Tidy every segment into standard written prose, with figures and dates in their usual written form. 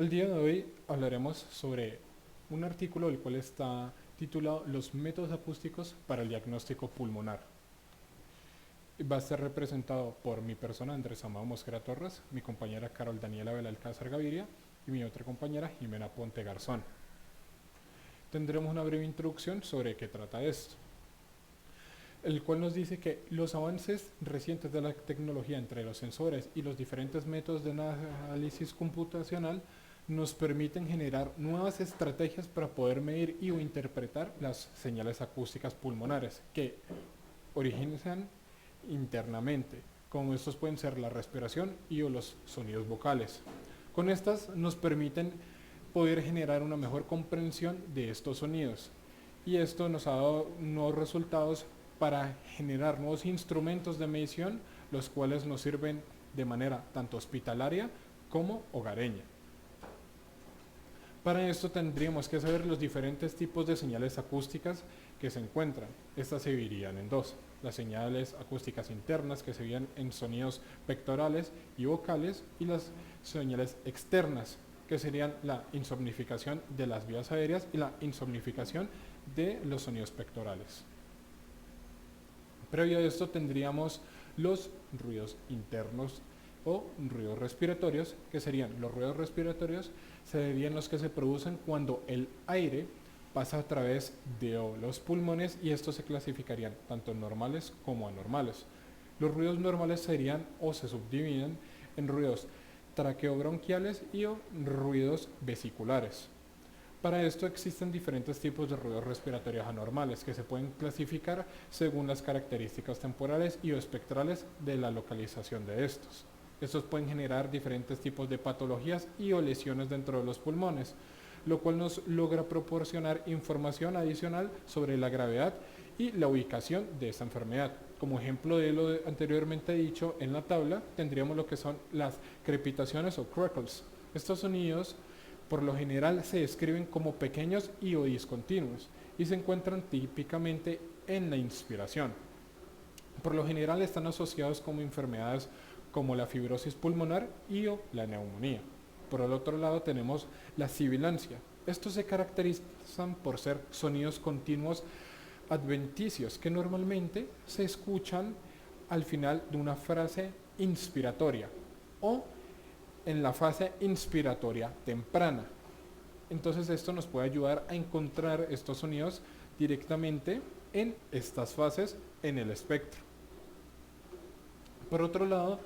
El día de hoy hablaremos sobre un artículo el cual está titulado Los métodos acústicos para el diagnóstico pulmonar. Va a ser representado por mi persona Andrés Amado Mosquera Torres, mi compañera Carol Daniela Belalcázar Gaviria y mi otra compañera Jimena Ponte Garzón. Tendremos una breve introducción sobre qué trata esto, el cual nos dice que los avances recientes de la tecnología entre los sensores y los diferentes métodos de análisis computacional nos permiten generar nuevas estrategias para poder medir y o interpretar las señales acústicas pulmonares que originan internamente, como estos pueden ser la respiración y o los sonidos vocales. Con estas nos permiten poder generar una mejor comprensión de estos sonidos y esto nos ha dado nuevos resultados para generar nuevos instrumentos de medición, los cuales nos sirven de manera tanto hospitalaria como hogareña. Para esto tendríamos que saber los diferentes tipos de señales acústicas que se encuentran. Estas se dividirían en dos: las señales acústicas internas, que se veían en sonidos pectorales y vocales, y las señales externas, que serían la insomnificación de las vías aéreas y la insomnificación de los sonidos pectorales. Previo a esto tendríamos los ruidos internos o ruidos respiratorios, que serían los ruidos respiratorios, serían los que se producen cuando el aire pasa a través de los pulmones, y estos se clasificarían tanto normales como anormales. Los ruidos normales serían o se subdividen en ruidos traqueobronquiales y o ruidos vesiculares. Para esto existen diferentes tipos de ruidos respiratorios anormales que se pueden clasificar según las características temporales y o espectrales de la localización de estos. Estos pueden generar diferentes tipos de patologías y o lesiones dentro de los pulmones, lo cual nos logra proporcionar información adicional sobre la gravedad y la ubicación de esta enfermedad. Como ejemplo de lo anteriormente dicho en la tabla, tendríamos lo que son las crepitaciones o crackles. Estos sonidos por lo general se describen como pequeños y o discontinuos y se encuentran típicamente en la inspiración. Por lo general están asociados con enfermedades como la fibrosis pulmonar y o la neumonía. Por el otro lado tenemos la sibilancia. Estos se caracterizan por ser sonidos continuos adventicios que normalmente se escuchan al final de una frase inspiratoria o en la fase inspiratoria temprana. Entonces esto nos puede ayudar a encontrar estos sonidos directamente en estas fases en el espectro. Por otro lado,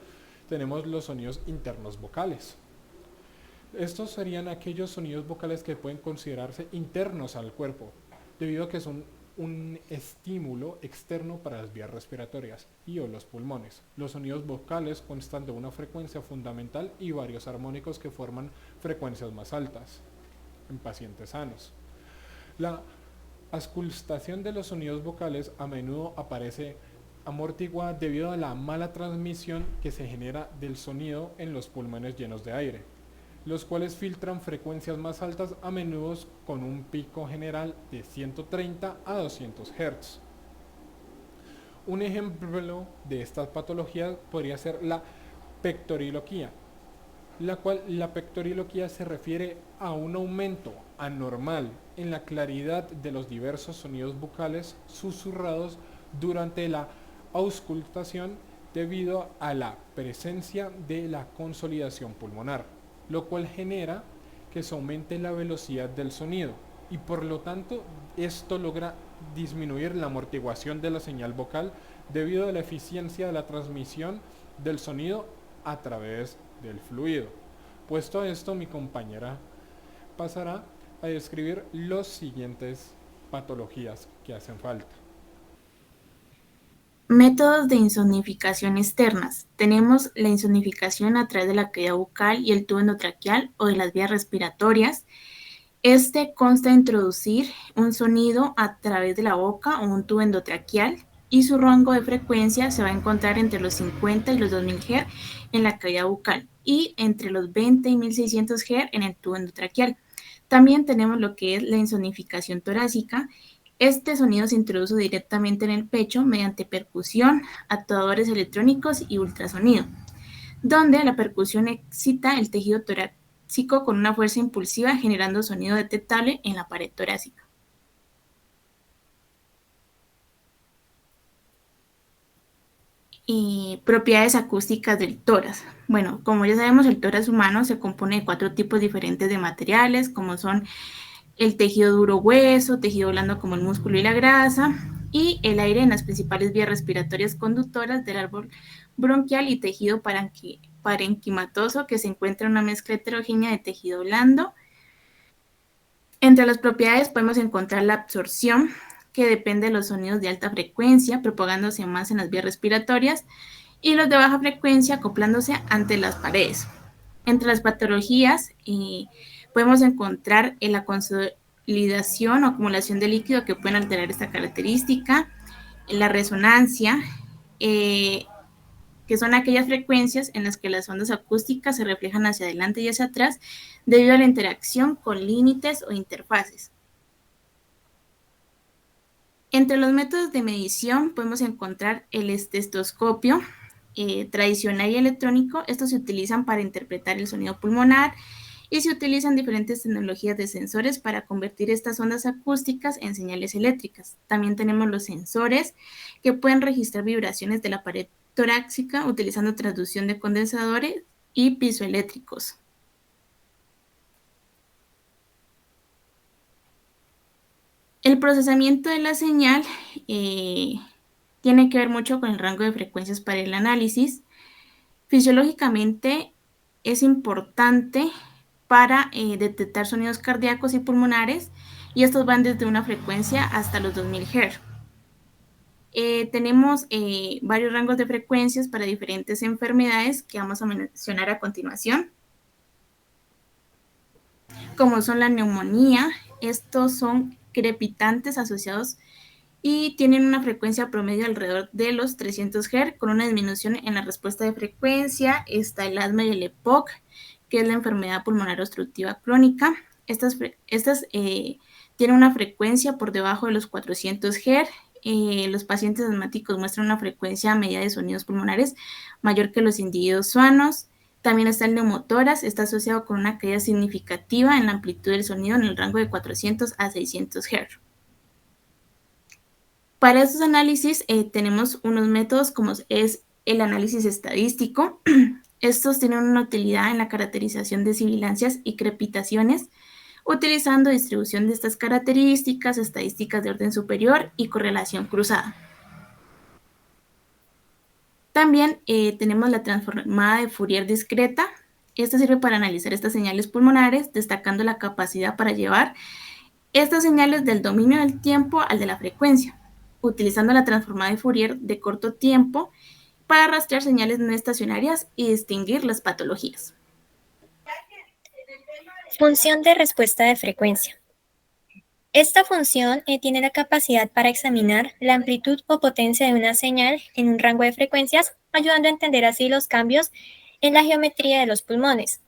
tenemos los sonidos internos vocales. Estos serían aquellos sonidos vocales que pueden considerarse internos al cuerpo, debido a que son un estímulo externo para las vías respiratorias y o los pulmones. Los sonidos vocales constan de una frecuencia fundamental y varios armónicos que forman frecuencias más altas en pacientes sanos. La auscultación de los sonidos vocales a menudo aparece amortiguada debido a la mala transmisión que se genera del sonido en los pulmones llenos de aire, los cuales filtran frecuencias más altas, a menudo con un pico general de 130 a 200 Hz. Un ejemplo de estas patologías podría ser la pectoriloquía, la cual la pectoriloquía se refiere a un aumento anormal en la claridad de los diversos sonidos vocales susurrados durante la auscultación debido a la presencia de la consolidación pulmonar, lo cual genera que se aumente la velocidad del sonido y por lo tanto esto logra disminuir la amortiguación de la señal vocal debido a la eficiencia de la transmisión del sonido a través del fluido. Puesto esto, mi compañera pasará a describir las siguientes patologías que hacen falta. Métodos de insonificación externas. Tenemos la insonificación a través de la cavidad bucal y el tubo endotraqueal o de las vías respiratorias. Este consta de introducir un sonido a través de la boca o un tubo endotraqueal y su rango de frecuencia se va a encontrar entre los 50 y los 2000 Hz en la cavidad bucal y entre los 20 y 1600 Hz en el tubo endotraqueal. También tenemos lo que es la insonificación torácica. Este sonido se introduce directamente en el pecho mediante percusión, actuadores electrónicos y ultrasonido, donde la percusión excita el tejido torácico con una fuerza impulsiva generando sonido detectable en la pared torácica. Y propiedades acústicas del tórax. Bueno, como ya sabemos, el tórax humano se compone de 4 tipos diferentes de materiales, como son el tejido duro hueso, tejido blando como el músculo y la grasa, y el aire en las principales vías respiratorias conductoras del árbol bronquial y tejido parenquimatoso, que se encuentra en una mezcla heterogénea de tejido blando. Entre las propiedades podemos encontrar la absorción, que depende de los sonidos de alta frecuencia, propagándose más en las vías respiratorias, y los de baja frecuencia acoplándose ante las paredes. Entre las patologías podemos encontrar la consolidación o acumulación de líquido que pueden alterar esta característica, la resonancia, que son aquellas frecuencias en las que las ondas acústicas se reflejan hacia adelante y hacia atrás debido a la interacción con límites o interfaces. Entre los métodos de medición podemos encontrar el estetoscopio tradicional y electrónico. Estos se utilizan para interpretar el sonido pulmonar y se utilizan diferentes tecnologías de sensores para convertir estas ondas acústicas en señales eléctricas. También tenemos los sensores que pueden registrar vibraciones de la pared torácica utilizando transducción de condensadores y piezoeléctricos. El procesamiento de la señal tiene que ver mucho con el rango de frecuencias para el análisis. Fisiológicamente es importante para detectar sonidos cardíacos y pulmonares, y estos van desde una frecuencia hasta los 2000 Hz. Tenemos varios rangos de frecuencias para diferentes enfermedades que vamos a mencionar a continuación, como son la neumonía. Estos son crepitantes asociados y tienen una frecuencia promedio alrededor de los 300 Hz, con una disminución en la respuesta de frecuencia. Está el asma y el EPOC, que es la enfermedad pulmonar obstructiva crónica. Estas tienen una frecuencia por debajo de los 400 Hz. Los pacientes asmáticos muestran una frecuencia media de sonidos pulmonares mayor que los individuos sanos. También está el neumotórax, está asociado con una caída significativa en la amplitud del sonido en el rango de 400 a 600 Hz. Para estos análisis tenemos unos métodos como es el análisis estadístico. Estos tienen una utilidad en la caracterización de sibilancias y crepitaciones, utilizando distribución de estas características, estadísticas de orden superior y correlación cruzada. También tenemos la transformada de Fourier discreta. Esta sirve para analizar estas señales pulmonares, destacando la capacidad para llevar estas señales del dominio del tiempo al de la frecuencia, utilizando la transformada de Fourier de corto tiempo para rastrear señales no estacionarias y distinguir las patologías. Función de respuesta de frecuencia. Esta función tiene la capacidad para examinar la amplitud o potencia de una señal en un rango de frecuencias, ayudando a entender así los cambios en la geometría de los pulmones.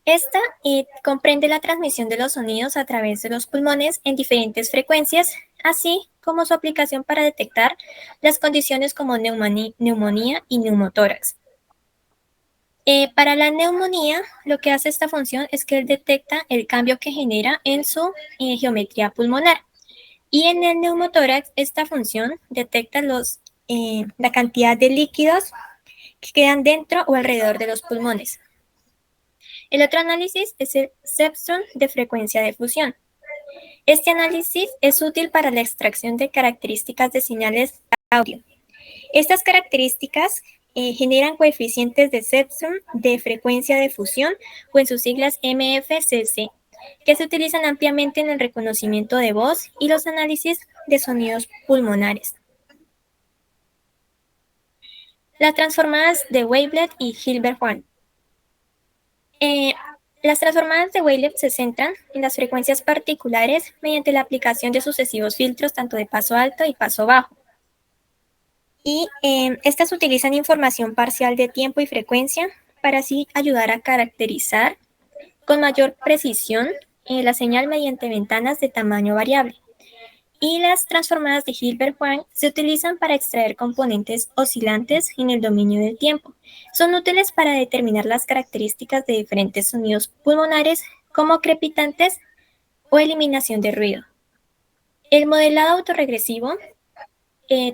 Esta comprende la transmisión de los sonidos a través de los pulmones en diferentes frecuencias, así como su aplicación para detectar las condiciones como neumonía y neumotórax. Para la neumonía, lo que hace esta función es que él detecta el cambio que genera en su geometría pulmonar. Y en el neumotórax, esta función detecta la cantidad de líquidos que quedan dentro o alrededor de los pulmones. El otro análisis es el cepstrum de frecuencia de fusión. Este análisis es útil para la extracción de características de señales audio. Estas características generan coeficientes de cepstrum de frecuencia de fusión, o en sus siglas MFCC, que se utilizan ampliamente en el reconocimiento de voz y los análisis de sonidos pulmonares. Las transformadas de Wavelet y Hilbert-Hwang. Las transformadas de Wavelet se centran en las frecuencias particulares mediante la aplicación de sucesivos filtros tanto de paso alto y paso bajo. Y estas utilizan información parcial de tiempo y frecuencia para así ayudar a caracterizar con mayor precisión la señal mediante ventanas de tamaño variable. y las transformadas de Hilbert-Hwang se utilizan para extraer componentes oscilantes en el dominio del tiempo. Son útiles para determinar las características de diferentes sonidos pulmonares como crepitantes o eliminación de ruido. El modelado autorregresivo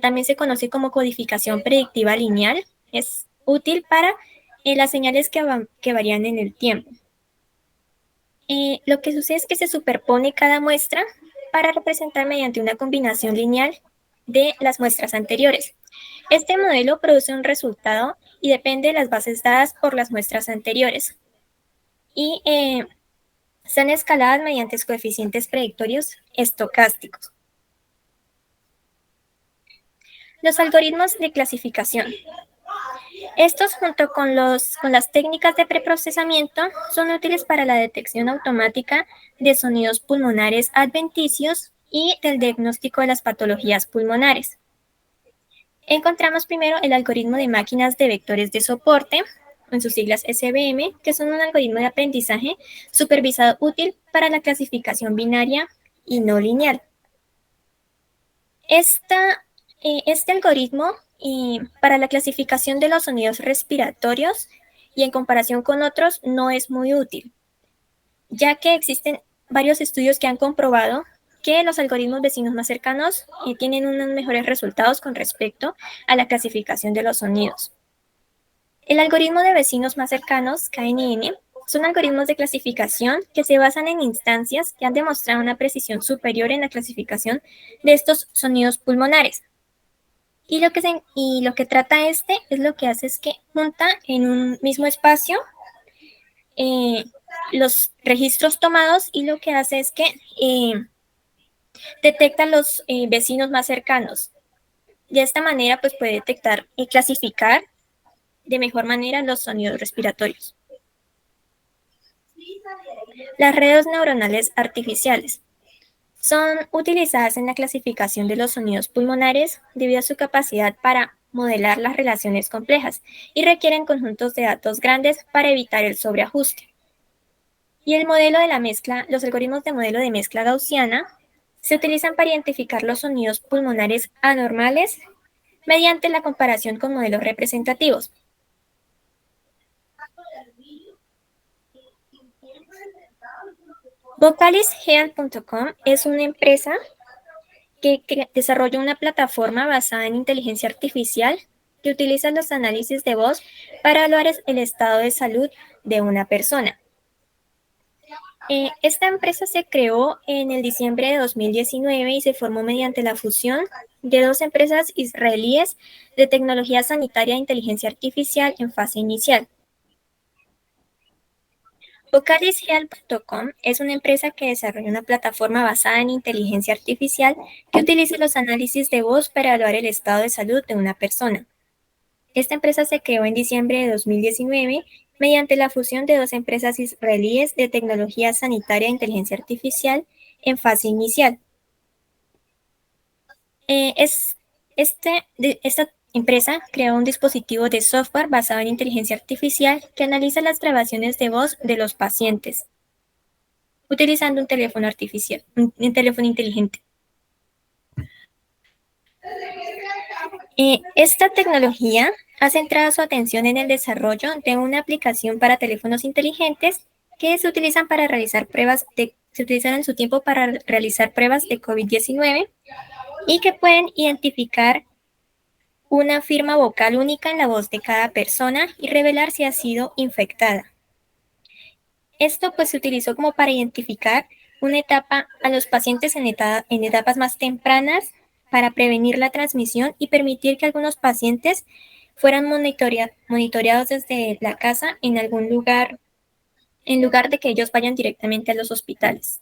también se conoce como codificación predictiva lineal. Es útil para las señales que varían en el tiempo. Lo que sucede es que se superpone cada muestra para representar mediante una combinación lineal de las muestras anteriores. Este modelo produce un resultado y depende de las bases dadas por las muestras anteriores. Y son escaladas mediante coeficientes predictorios estocásticos. Los algoritmos de clasificación. Estos, junto con las técnicas de preprocesamiento, son útiles para la detección automática de sonidos pulmonares adventicios y del diagnóstico de las patologías pulmonares. Encontramos primero el algoritmo de máquinas de vectores de soporte, en sus siglas SVM, que son un algoritmo de aprendizaje supervisado útil para la clasificación binaria y no lineal. Este algoritmo para la clasificación de los sonidos respiratorios y en comparación con otros no es muy útil, ya que existen varios estudios que han comprobado que los algoritmos vecinos más cercanos tienen unos mejores resultados con respecto a la clasificación de los sonidos. El algoritmo de vecinos más cercanos, KNN, son algoritmos de clasificación que se basan en instancias que han demostrado una precisión superior en la clasificación de estos sonidos pulmonares. Y lo que trata es lo que hace es que junta en un mismo espacio los registros tomados y lo que hace es que detecta los vecinos más cercanos. De esta manera, pues puede detectar y clasificar de mejor manera los sonidos respiratorios. Las redes neuronales artificiales son utilizadas en la clasificación de los sonidos pulmonares debido a su capacidad para modelar las relaciones complejas y requieren conjuntos de datos grandes para evitar el sobreajuste. Y los algoritmos de modelo de mezcla gaussiana se utilizan para identificar los sonidos pulmonares anormales mediante la comparación con modelos representativos. VocalisHealth.com es una empresa que desarrolla una plataforma basada en inteligencia artificial que utiliza los análisis de voz para evaluar el estado de salud de una persona. Esta empresa se creó en el diciembre de 2019 y se formó mediante la fusión de dos empresas israelíes de tecnología sanitaria e inteligencia artificial en fase inicial. VocalisHealth.com es una empresa que desarrolla una plataforma basada en inteligencia artificial que utiliza los análisis de voz para evaluar el estado de salud de una persona. Esta empresa se creó en diciembre de 2019 mediante la fusión de dos empresas israelíes de tecnología sanitaria e inteligencia artificial en fase inicial. Esta empresa creó un dispositivo de software basado en inteligencia artificial que analiza las grabaciones de voz de los pacientes utilizando un teléfono inteligente. Esta tecnología ha centrado su atención en el desarrollo de una aplicación para teléfonos inteligentes que se utilizan en su tiempo para realizar pruebas de COVID-19 y que pueden identificar una firma vocal única en la voz de cada persona y revelar si ha sido infectada. Esto pues se utilizó como para identificar a los pacientes en etapas más tempranas para prevenir la transmisión y permitir que algunos pacientes fueran monitoreados desde la casa en algún lugar, en lugar de que ellos vayan directamente a los hospitales.